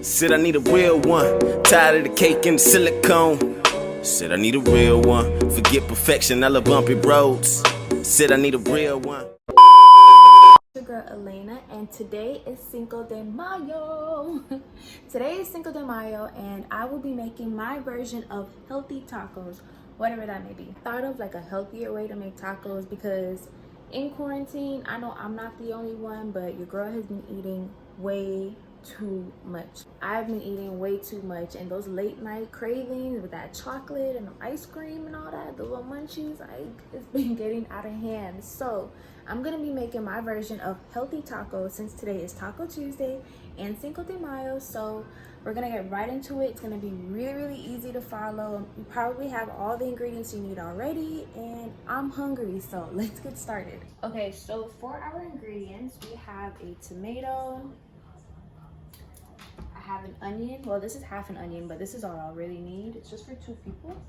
Said I need a real one. Tired of the cake and the silicone. Said I need a real one. Forget perfection, I love bumpy roads. Said I need a real one. Your girl Elena, and today is Cinco de Mayo. Today is Cinco de Mayo, and I will be making my version of healthy tacos, whatever that may be. Thought of like a healthier way to make tacos because in quarantine, I know I'm not the only one, but your girl has been eating way too much. I've been eating way too much, and those late night cravings with that chocolate and the ice cream and all that, the little munchies, it's been getting out of hand. So I'm gonna be making my version of healthy tacos since today is Taco Tuesday and Cinco de Mayo. So we're gonna get right into it. It's gonna be really easy to follow. You probably have all the ingredients you need already, and I'm hungry, so let's get started. Okay, so for our ingredients, we have a tomato, I have an onion. Well, this is half an onion, but this is all I'll really need. It's just for 2 people.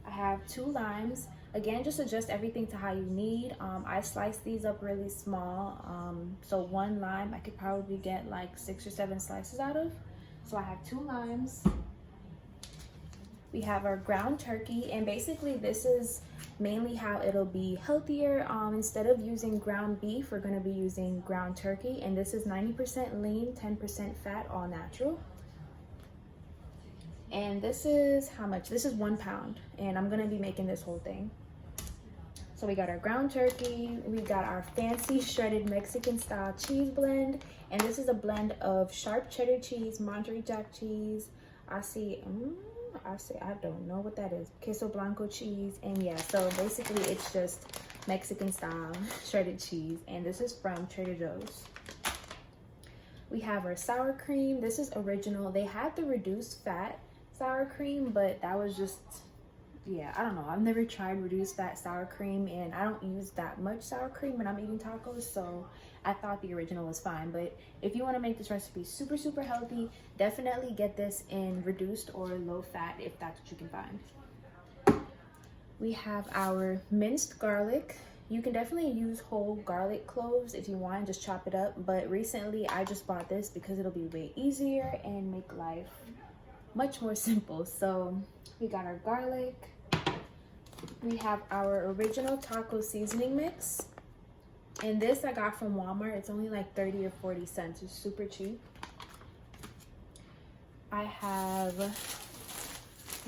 I have 2 limes. Again, just adjust everything to how you need. I sliced these up really small. So 1 lime, I could probably get like 6 or 7 slices out of. So I have 2 limes. We have our ground turkey, and basically this is mainly how it'll be healthier. Instead of using ground beef, we're gonna be using ground turkey, and this is 90% lean, 10% fat, all natural. And this is how much? This is 1 pound, and I'm gonna be making this whole thing. So we got our ground turkey, we got our fancy shredded Mexican style cheese blend, and this is a blend of sharp cheddar cheese, Monterey Jack cheese, I don't know what that is, queso blanco cheese, and yeah, so basically it's just Mexican style shredded cheese, and this is from Trader Joe's. We have our sour cream. This is original. They had the reduced fat sour cream, but that was just, yeah, I don't know. I've never tried reduced fat sour cream, and I don't use that much sour cream when I'm eating tacos, so I thought the original was fine. But if you want to make this recipe super healthy, definitely get this in reduced or low fat if that's what you can find. We have our minced garlic. You can definitely use whole garlic cloves if you want, just chop it up, but recently I just bought this because it'll be way easier and make life much more simple. So we got our garlic. We have our original taco seasoning mix, and this I got from Walmart. It's only like 30 or 40 cents. It's super cheap. I have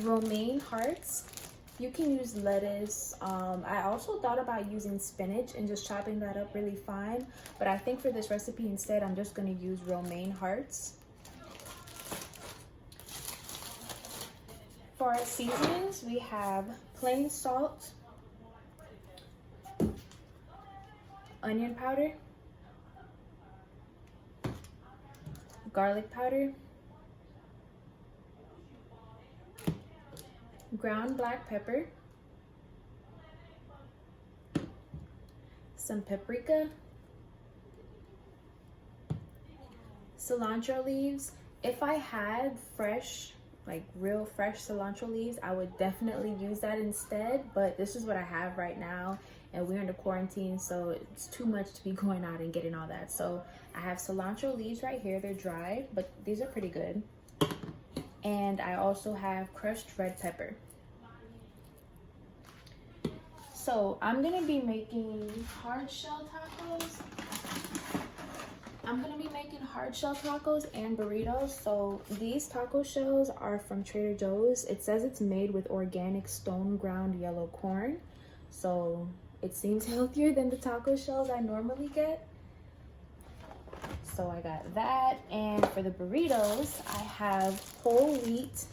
romaine hearts. You can use lettuce. I also thought about using spinach and just chopping that up really fine, but I think for this recipe instead I'm just going to use romaine hearts. For our seasonings, we have plain salt, onion powder, garlic powder, ground black pepper, some paprika, cilantro leaves. If I had fresh, like real fresh cilantro leaves, I would definitely use that instead, but this is what I have right now, and we're in the quarantine, so it's too much to be going out and getting all that. So I have cilantro leaves right here. They're dry, but these are pretty good. And I also have crushed red pepper. So I'm gonna be making hard shell tacos. And burritos. So these taco shells are from Trader Joe's. It says it's made with organic stone ground yellow corn, so it seems healthier than the taco shells I normally get. So I got that. And for the burritos, I have whole wheat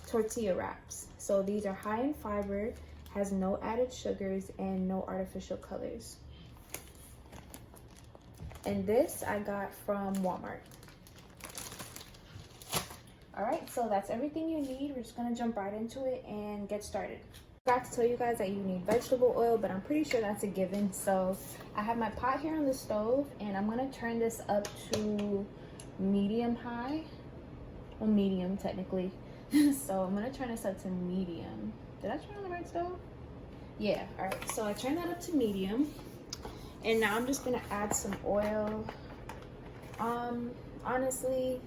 tortilla wraps. So these are high in fiber, has no added sugars and no artificial colors. And this I got from Walmart. All right, so that's everything you need. We're just gonna jump right into it and get started. I forgot to tell you guys that you need vegetable oil, but I'm pretty sure that's a given. So I have my pot here on the stove, and I'm gonna turn this up to medium high. Well, medium technically. So I'm gonna turn this up to medium. Did I turn on the right stove? Yeah, all right, so I turned that up to medium. And now I'm just gonna add some oil. Honestly,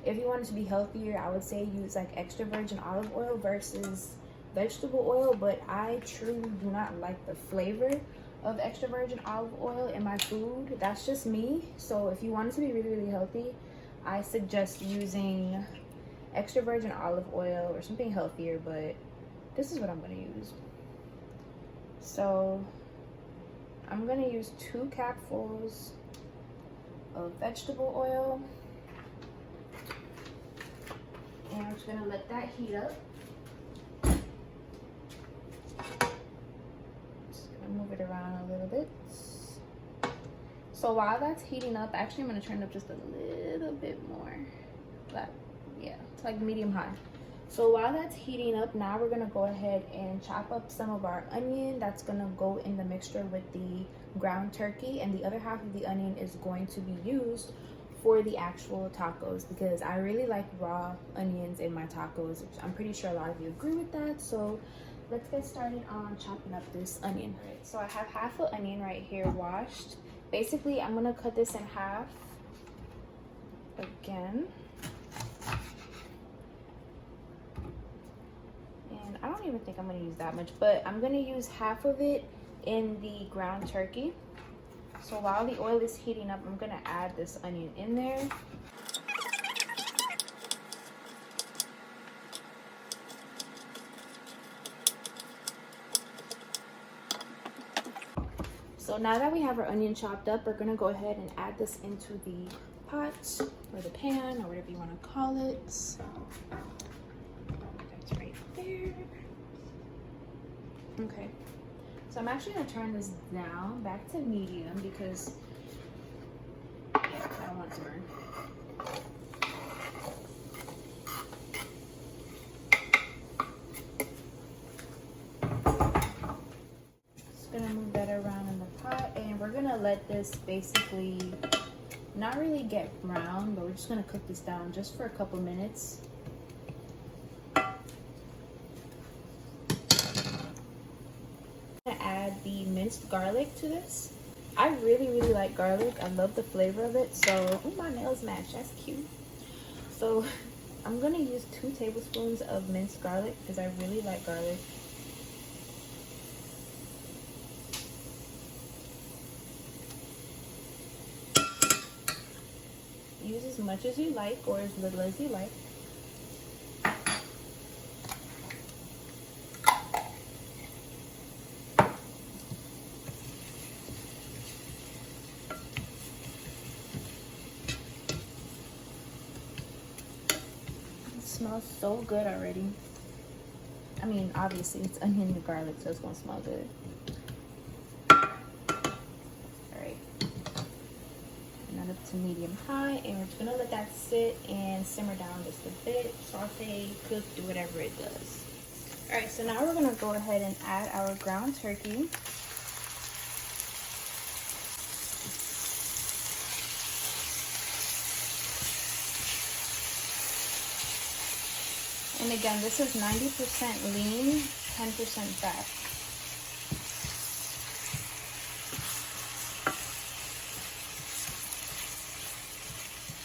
If you want it to be healthier, I would say use like extra virgin olive oil versus vegetable oil, but I truly do not like the flavor of extra virgin olive oil in my food. That's just me. So if you want it to be really healthy, I suggest using extra virgin olive oil or something healthier, but this is what I'm gonna use. So I'm gonna use 2 capfuls of vegetable oil, and I'm just gonna let that heat up. Just gonna move it around a little bit. So while that's heating up, actually I'm gonna turn it up just a little bit more. Yeah, it's like medium high. So while that's heating up, now we're gonna go ahead and chop up some of our onion. That's gonna go in the mixture with the ground turkey, and the other half of the onion is going to be used for the actual tacos, because I really like raw onions in my tacos. I'm pretty sure a lot of you agree with that. So let's get started on chopping up this onion. All right, so I have half an onion right here washed. Basically, I'm gonna cut this in half again. And I don't even think I'm gonna use that much, but I'm gonna use half of it in the ground turkey. So while the oil is heating up, I'm gonna add this onion in there. So now that we have our onion chopped up, we're gonna go ahead and add this into the pot or the pan or whatever you wanna call it. That's right there. Okay. So I'm actually gonna turn this down back to medium because I don't want it to burn. Just gonna move that around in the pot, and we're gonna let this basically not really get brown, but we're just gonna cook this down just for a couple minutes. Add the minced garlic to this. I really like garlic. I love the flavor of it. So, oh, my nails match. That's cute. So I'm gonna use 2 tablespoons of minced garlic because I really like garlic. Use as much as you like or as little as you like. Smells so good already. I mean, obviously it's onion and garlic, so it's gonna smell good. Alright. Turn that up to medium high, and we're just gonna let that sit and simmer down just a bit. Saute, cook, do whatever it does. Alright, so now we're gonna go ahead and add our ground turkey. And again, this is 90% lean, 10% fat.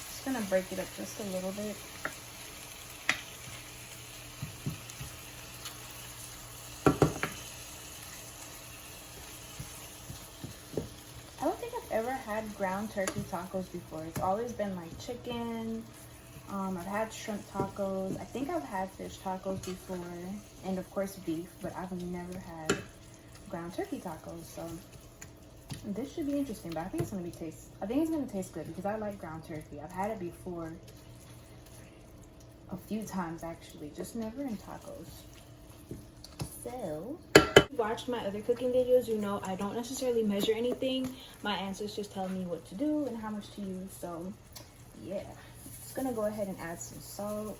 Just gonna break it up just a little bit. I don't think I've ever had ground turkey tacos before. It's always been like chicken. I've had shrimp tacos. I think I've had fish tacos before, and of course beef, but I've never had ground turkey tacos. So this should be interesting. But I think it's gonna taste good because I like ground turkey. I've had it before a few times actually, just never in tacos. So if you watched my other cooking videos, you know I don't necessarily measure anything. My ancestors just tell me what to do and how much to use. So yeah. Gonna go ahead and add some salt,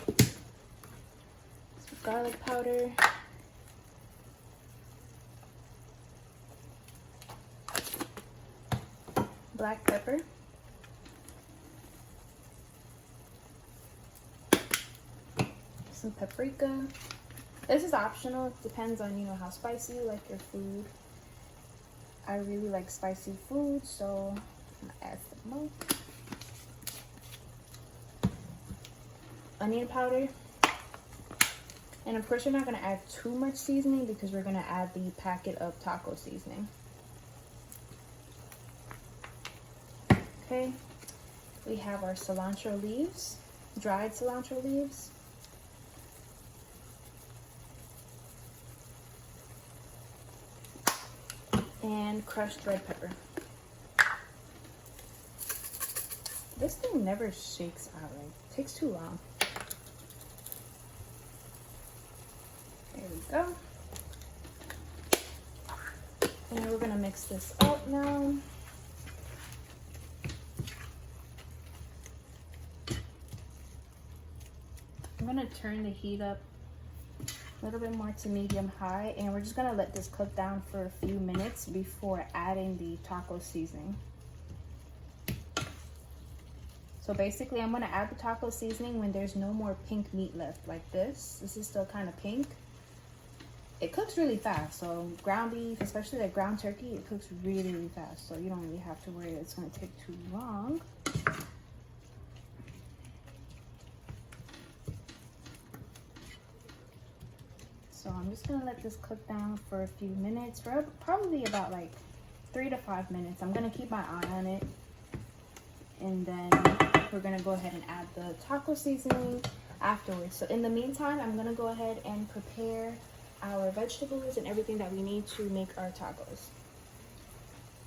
some garlic powder, black pepper, some paprika. This is optional. It depends on, you know, how spicy you like your food. I really like spicy food, so I'm gonna add some more. onion powder. And of course, we're not going to add too much seasoning because we're going to add the packet of taco seasoning. Okay, we have our cilantro leaves, dried cilantro leaves. And crushed red pepper. This thing never shakes out, like, it takes too long. There we go. And we're gonna mix this up now. I'm gonna turn the heat up a little bit more to medium high, and we're just gonna let this cook down for a few minutes before adding the taco seasoning. So basically, I'm gonna add the taco seasoning when there's no more pink meat left, like this. This is still kind of pink. It cooks really fast, so ground beef, especially like ground turkey, it cooks really, really fast. So you don't really have to worry that it's gonna take too long. So I'm just gonna let this cook down for a few minutes, for probably about like 3 to 5 minutes. I'm gonna keep my eye on it. And then we're gonna go ahead and add the taco seasoning afterwards. So in the meantime, I'm gonna go ahead and prepare our vegetables and everything that we need to make our tacos.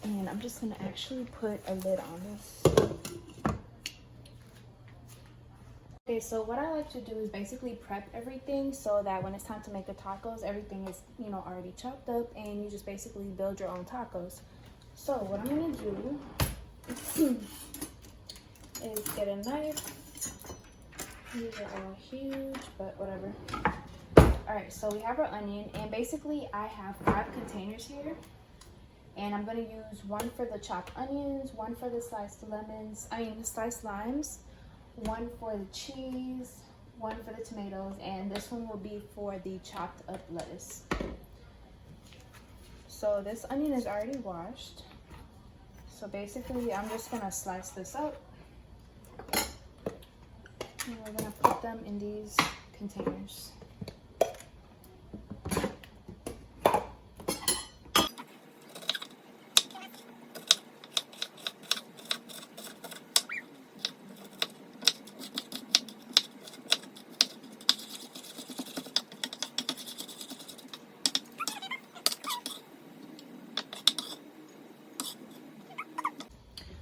And I'm just gonna actually put a lid on this. Okay, so what I like to do is basically prep everything so that when it's time to make the tacos, everything is, you know, already chopped up and you just basically build your own tacos. So what I'm gonna do is get a knife. These are all huge, but whatever. All right, so we have our onion, and basically I have 5 containers here. And I'm gonna use 1 for the chopped onions, 1 for the sliced sliced limes, 1 for the cheese, 1 for the tomatoes, and this one will be for the chopped up lettuce. So this onion is already washed. So basically I'm just gonna slice this up. And we're gonna put them in these containers.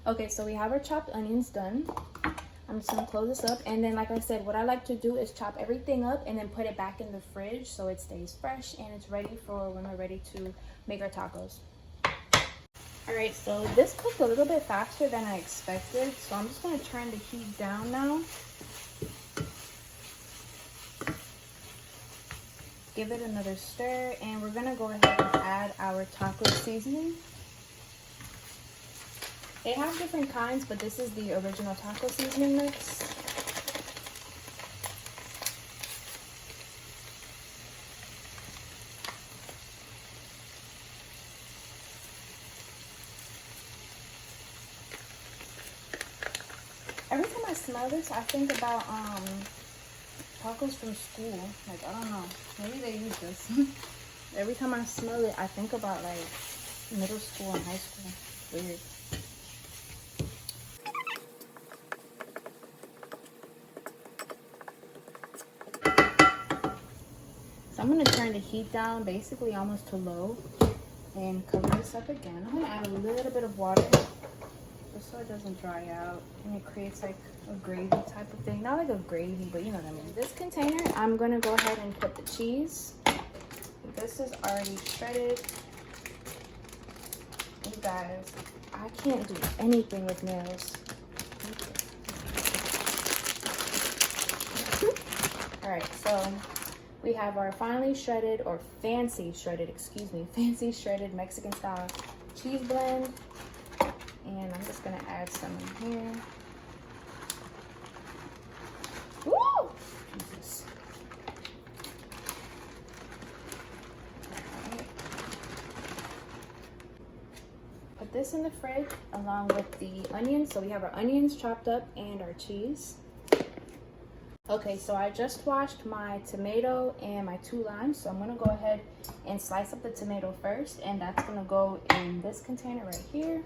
Okay, so we have our chopped onions done. I'm just gonna close this up, and then like I said, what I like to do is chop everything up and then put it back in the fridge so it stays fresh and it's ready for when we're ready to make our tacos. All right, so this cooked a little bit faster than I expected, so I'm just gonna turn the heat down now. Give it another stir, and we're gonna go ahead and add our taco seasoning. They have different kinds, but this is the original taco seasoning mix. Every time I smell this, I think about tacos from school. Like, I don't know, maybe they use this. Every time I smell it, I think about like middle school and high school. Weird. So I'm gonna turn the heat down basically almost to low and cover this up again. I'm gonna add a little bit of water just so it doesn't dry out and it creates like a gravy type of thing. Not like a gravy, but you know what I mean. This container, I'm gonna go ahead and put the cheese. This is already shredded. You guys, I can't do anything with nails. All right, so we have our finely shredded, or fancy shredded Mexican style cheese blend. And I'm just gonna add some in here. Woo! Jesus. All right. Put this in the fridge along with the onions. So we have our onions chopped up and our cheese. Okay, so I just washed my tomato and my 2 limes, so I'm gonna go ahead and slice up the tomato first, and that's gonna go in this container right here.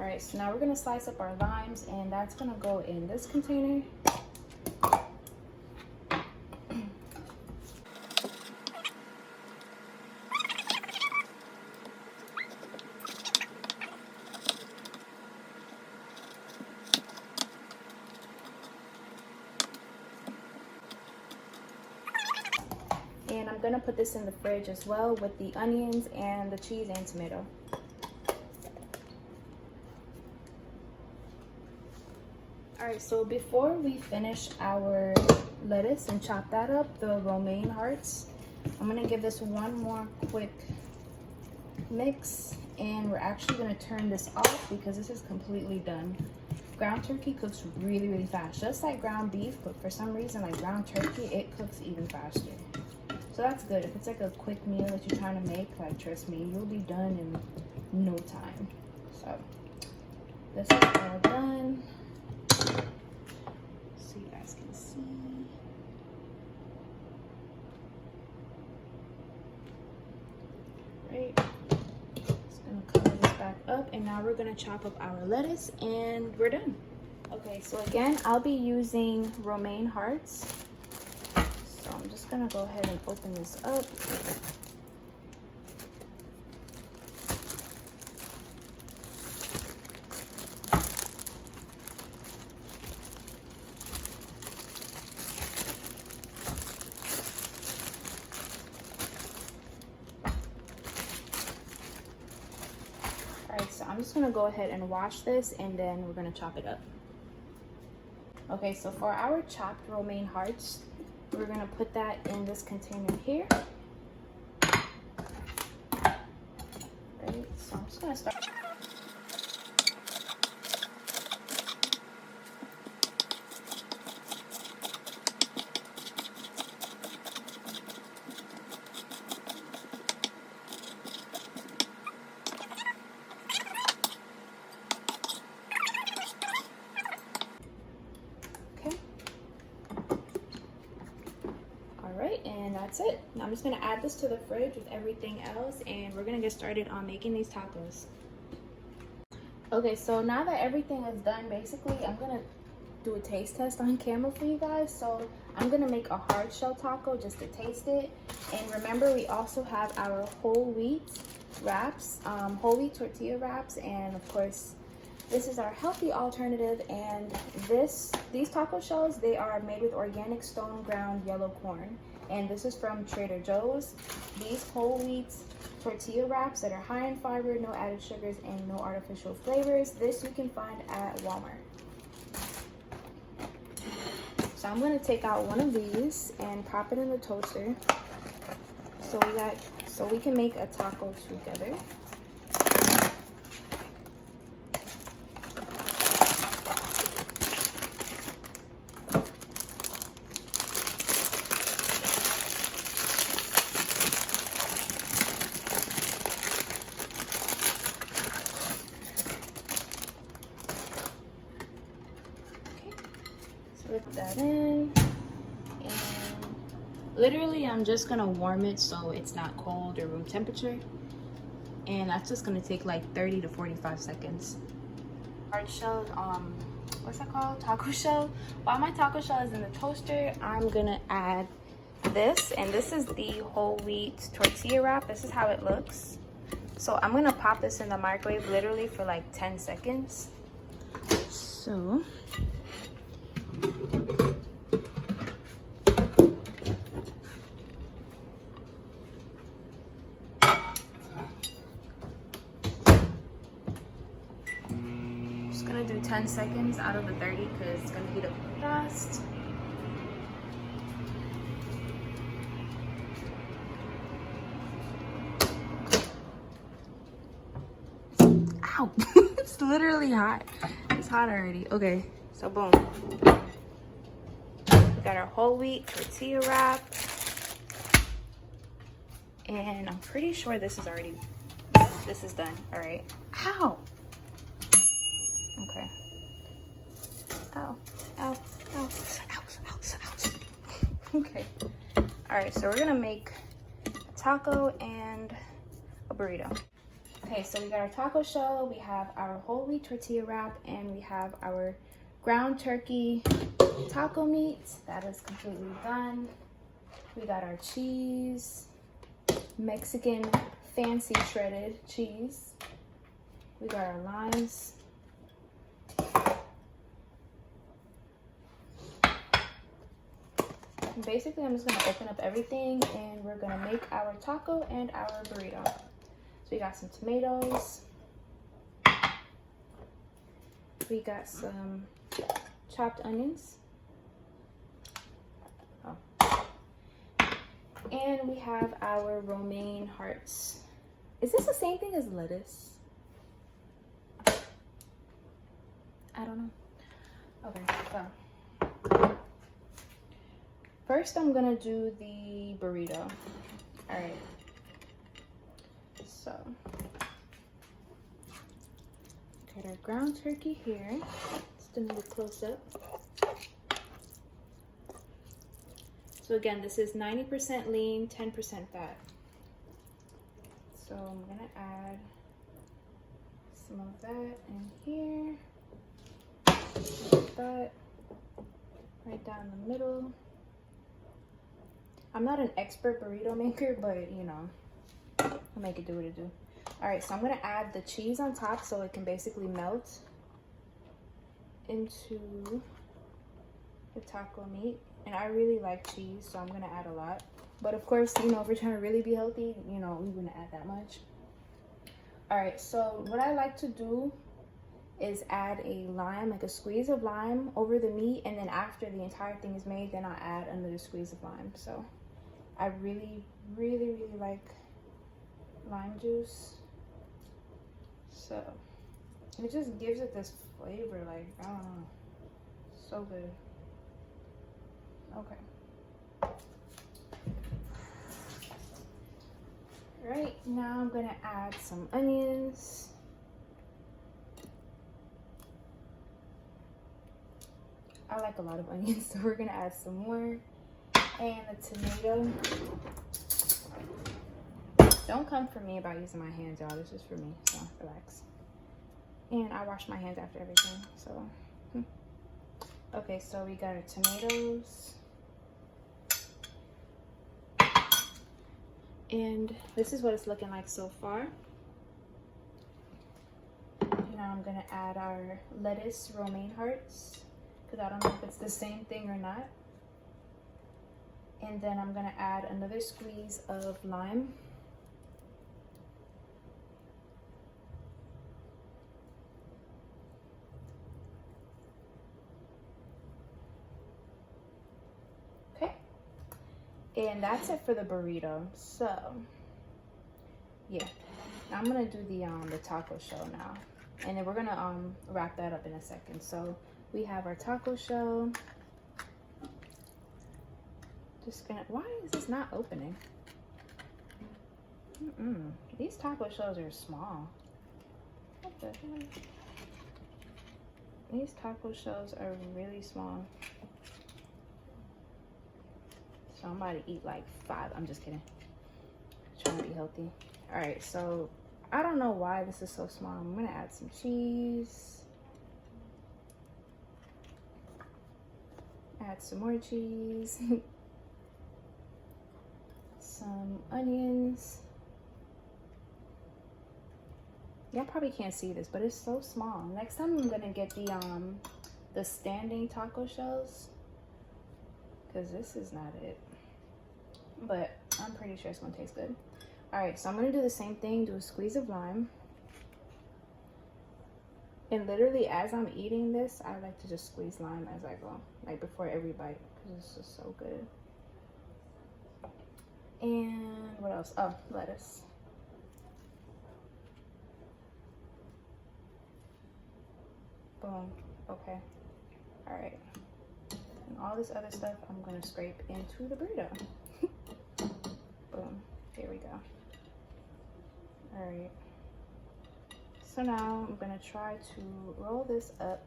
Alright, so now we're gonna slice up our limes, and that's gonna go in this container. And I'm gonna put this in the fridge as well with the onions and the cheese and tomato. Alright, so before we finish our lettuce and chop that up, the romaine hearts, I'm gonna give this one more quick mix, and we're actually gonna turn this off because this is completely done. Ground turkey cooks really, really fast, just like ground beef, but for some reason, like ground turkey, it cooks even faster. So that's good. If it's like a quick meal that you're trying to make, like trust me, you'll be done in no time. So this is all done. So you guys can see. Right. Just gonna cover this back up, and now we're gonna chop up our lettuce, and we're done. Okay, so again, I'll be using romaine hearts. So I'm just gonna go ahead and open this up. Alright, so I'm just gonna go ahead and wash this, and then we're gonna chop it up. Okay, so for our chopped romaine hearts, we're gonna put that in this container here. Right, so I'm just gonna start. Alright, and that's it. Now I'm just gonna add this to the fridge with everything else, and we're gonna get started on making these tacos. Okay, so now that everything is done, basically I'm gonna do a taste test on camera for you guys. So I'm gonna make a hard shell taco just to taste it. And remember, we also have our whole wheat wraps, whole wheat tortilla wraps, and of course this is our healthy alternative. And these taco shells, they are made with organic stone ground yellow corn, and this is from Trader Joe's. These whole wheat tortilla wraps that are high in fiber, no added sugars, and no artificial flavors, this you can find at Walmart. So I'm going to take out one of these and pop it in the toaster so we can make a taco together. Put that in, and literally I'm just gonna warm it so it's not cold or room temperature, and that's just gonna take like 30 to 45 seconds. Hard shell, what's that called? Taco shell. While my taco shell is in the toaster, I'm gonna add this, and this is the whole wheat tortilla wrap. This is how it looks. So I'm gonna pop this in the microwave literally for like 10 seconds. So just gonna do 10 seconds out of the 30 because it's gonna heat up fast. Ow! It's literally hot. It's hot already. Okay, so boom. We got our whole wheat tortilla wrap. And I'm pretty sure this is done. All right. Ow! Okay. Ow, ow, ow, ow, ow. Okay. All right, so we're gonna make a taco and a burrito. Okay, so we got our taco shell, we have our whole wheat tortilla wrap, and we have our ground turkey taco meat. That is completely done. We got our cheese, Mexican fancy shredded cheese. We got our limes. And basically, I'm just gonna open up everything and we're gonna make our taco and our burrito. So we got some tomatoes. We got some chopped onions. Oh. And we have our romaine hearts. Is this the same thing as lettuce? I don't know. Okay, so first I'm gonna do the burrito. All right. So, got our ground turkey here. Let's do a close up. So again, this is 90% lean, 10% fat. So I'm gonna add some of that in here. Like that. Right down the middle. I'm not an expert burrito maker, but you know, I'll make it do what it do. All right, so I'm gonna add the cheese on top so it can basically melt into the taco meat. And I really like cheese, so I'm gonna add a lot. But of course, you know, if we're trying to really be healthy, you know, we wouldn't add that much. All right, so what I like to do is add a lime, like a squeeze of lime over the meat, and then after the entire thing is made, then I'll add another squeeze of lime. So I really, really, really like lime juice. So it just gives it this flavor, like, I don't know, so good. Okay. Right, now I'm gonna add some onions. I like a lot of onions, so we're gonna add some more. And the tomato. Don't come for me about using my hands, y'all. This is for me, so relax. And I wash my hands after everything, so. Okay, so we got our tomatoes. And this is what it's looking like so far. Now I'm gonna add our lettuce romaine hearts, because I don't know if it's the same thing or not. And then I'm gonna add another squeeze of lime. Okay. And that's it for the burrito. So, yeah. I'm gonna do the taco shell now. And then we're gonna wrap that up in a second. So we have our taco shell. Just gonna, why is this not opening? These taco shells are small. What the heck? These taco shells are really small. So I'm about to eat like 5. I'm just kidding. Trying to be healthy. All right, so I don't know why this is so small. I'm gonna add some cheese. Add some more cheese. Some onions. Y'all probably can't see this, but it's so small. Next time I'm gonna get the standing taco shells, because this is not it. But I'm pretty sure it's gonna taste good. All right, so I'm gonna do the same thing, do a squeeze of lime. And literally as I'm eating this, I like to just squeeze lime as I go, like before every bite, because it's just so good. And what else? Oh, lettuce. Boom. Okay. All right. And all this other stuff I'm gonna scrape into the burrito. Boom. There we go. All right. So now I'm gonna try to roll this up.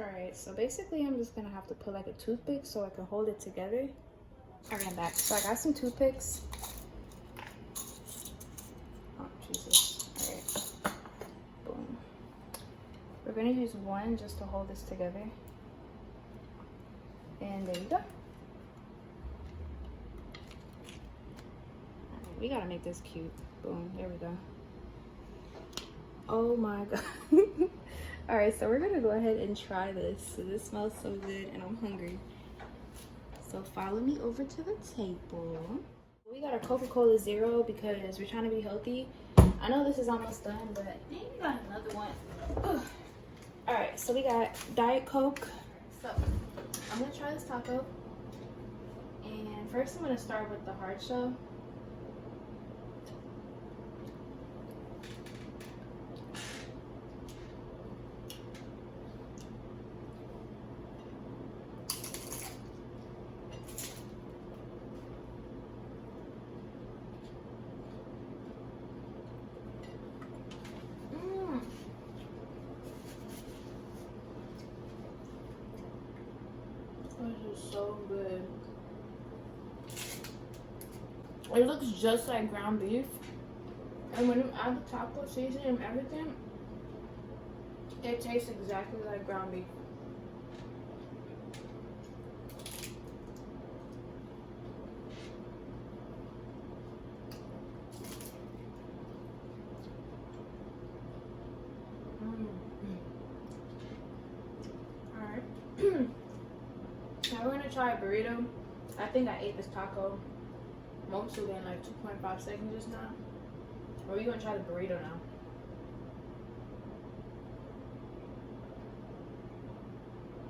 Alright, so basically I'm just gonna have to put like a toothpick so I can hold it together. Alright, I'm back. So I got some toothpicks. Oh, Jesus. Alright. Boom. We're gonna use one just to hold this together. And there you go. Alright, we gotta make this cute. Boom, there we go. Oh my god. All right, so we're gonna go ahead and try this. So this smells so good and I'm hungry. So follow me over to the table. We got a Coca-Cola Zero because we're trying to be healthy. I know this is almost done, but dang, we got another one. Ugh. All right, so we got Diet Coke. So I'm gonna try this taco. And first I'm gonna start with the hard shell. This is so good. It looks just like ground beef. And when you add the taco seasoning and everything, it tastes exactly like ground beef. Alright. Now we're gonna try a burrito. I think I ate this taco mostly in like 2.5 seconds just now. Or we're gonna try the burrito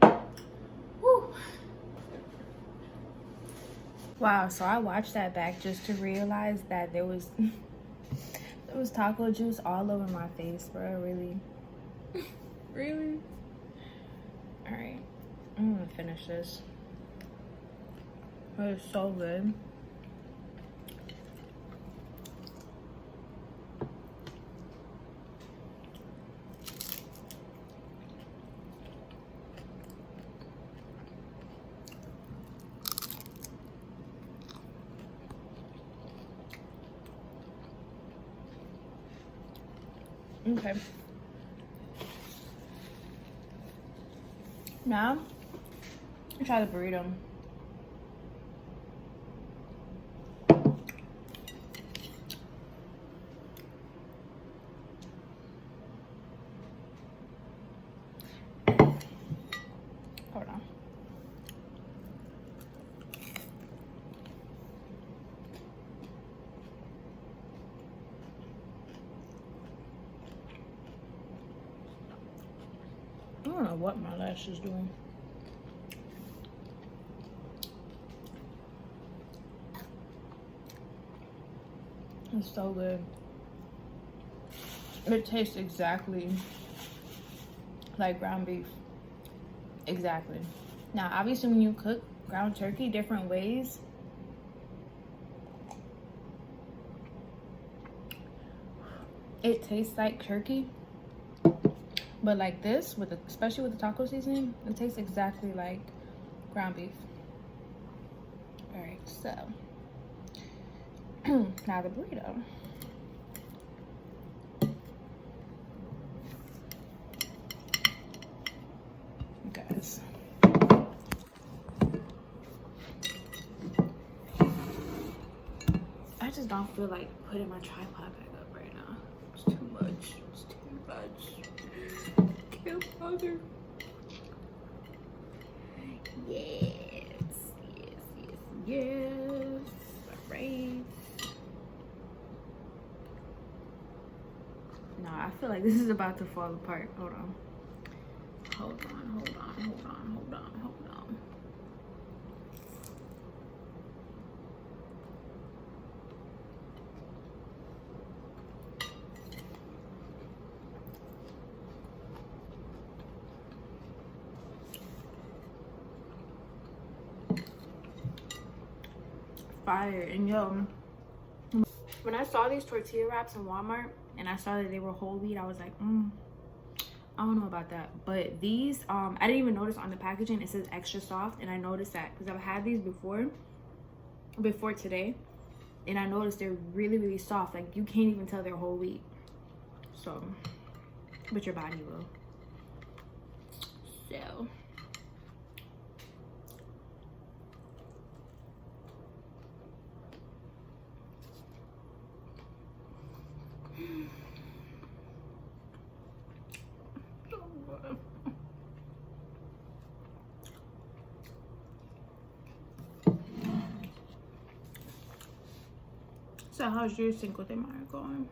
now. Woo. Wow, so I watched that back just to realize that there was taco juice all over my face, bro. Really? Really? Alright. I'm gonna finish this. It is so good. Okay. Now, try the burrito. Hold on. I don't know what my lash is doing. It's so good. It tastes exactly like ground beef. Exactly. Now, obviously, when you cook ground turkey different ways, it tastes like turkey. But like this, especially with the taco seasoning, it tastes exactly like ground beef. All right, so now the burrito. Guys. I just don't feel like putting my tripod back up right now. It's too much. It's too much. Can't bother. Yes. All right. No, I feel like this is about to fall apart. Hold on. Hold on, hold on, hold on, hold on, hold on. Fire. And yo, when I saw these tortilla wraps in Walmart and I saw that they were whole wheat, I was like, I don't know about that. But these, I didn't even notice on the packaging it says extra soft, and I noticed that because I've had these before today, and I noticed they're really soft. Like you can't even tell they're whole wheat. So, but your body will. So. So how's your Cinco de Mayo going?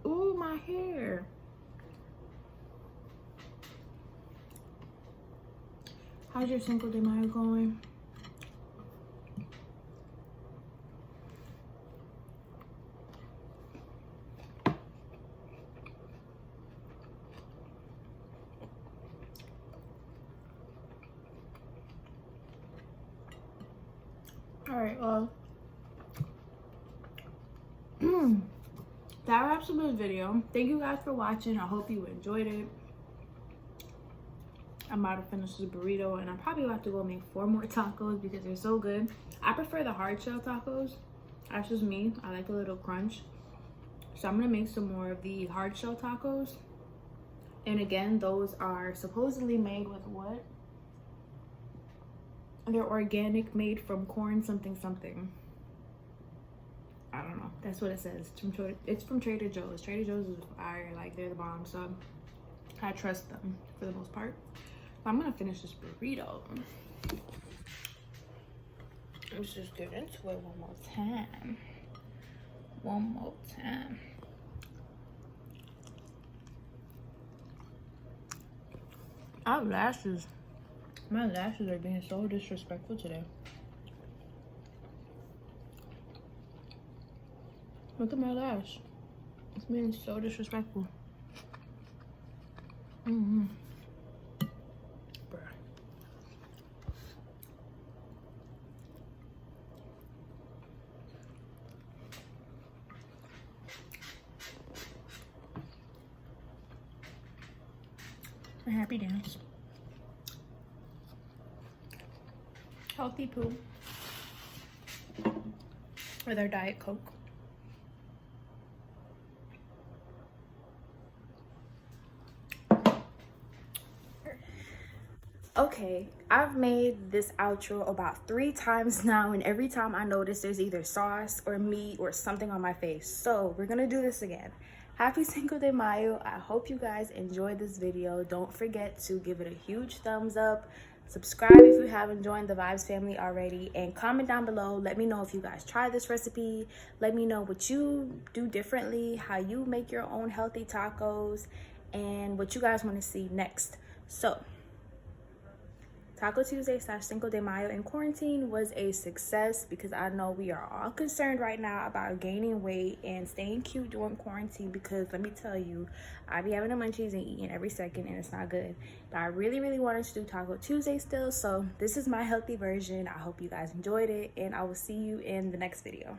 Ooh, my hair. How's your Cinco de Mayo going? All right, well, that wraps up this video. Thank you guys for watching. I hope you enjoyed it. I'm about to finish this burrito, and I'm probably about to go make 4 more tacos because they're so good. I prefer the hard shell tacos. That's just me. I like a little crunch. So I'm gonna make some more of the hard shell tacos. And again, those are supposedly made with what? They're organic, made from corn something. I don't know. That's what it says. It's from Trader Joe's. Trader Joe's is fire. Like, they're the bomb. So I trust them for the most part. So I'm gonna finish this burrito. Let's just get into it one more time. One more time. Our lashes. My lashes are being so disrespectful today. Look at my lash. It's being so disrespectful. Bruh. A happy dance. Healthy poo with our Diet Coke. Okay, I've made this outro about 3 times now, and every time I notice there's either sauce or meat or something on my face. So we're gonna do this again. Happy Cinco de Mayo. I hope you guys enjoyed this video. Don't forget to give it a huge thumbs up. Subscribe if you haven't joined the Vibes family already, and comment down below. Let me know if you guys try this recipe. Let me know what you do differently, how you make your own healthy tacos, and what you guys want to see next. So Taco Tuesday / Cinco de Mayo in quarantine was a success because I know we are all concerned right now about gaining weight and staying cute during quarantine, because let me tell you, I be having the munchies and eating every second, and it's not good. But I really wanted to do Taco Tuesday still, so this is my healthy version. I hope you guys enjoyed it, and I will see you in the next video.